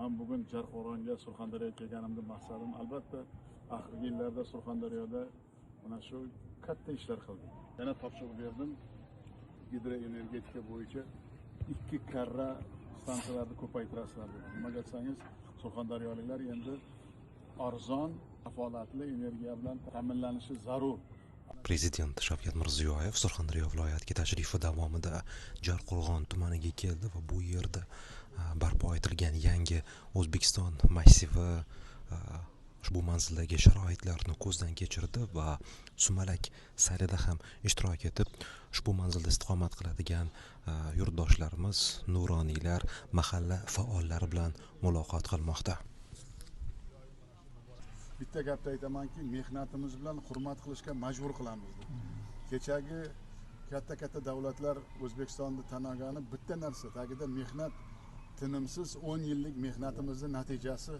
ham bugun Jarqo'rg'onga, Surxondaryoga kelganimda maqsadim albatta oxirgi yillarda Surxondaryoda mana shu katta ishlar qildik. Yana topshiriq berdim. Gidroenergetika bo'yicha 2 karra stansiyalarni ko'paytirasizlar dedim. Nimaga desangiz, surxondaryoliklar endi arzon, kafolatli energiya bilan ta'minlanishi zarur. Prezident Shavkat Mirziyoyev Surxondaryo viloyatiga tashrifi davomida Jarqo'rg'on tumaniga keldi va bu yerda barpo etilgan yangi O'zbekiston massivi ushbu manzildagi sharoitlarni ko'zdan kechirdi va sumalak sayrida ham ishtirok etib, ushbu manzilda istiqomat qiladigan yurtdoshlarimiz, nuroniylar, mahalla faollari bilan muloqot qilmoqda. Bitta gapni aytamanki, mehnatimiz bilan hurmat qilishga majbur qilamiz. Kechagi katta davlatlar O'zbekistonni tanagani bitta narsa, tagida mehnat, tinimsiz 10 yillik mehnatimizning natijasi.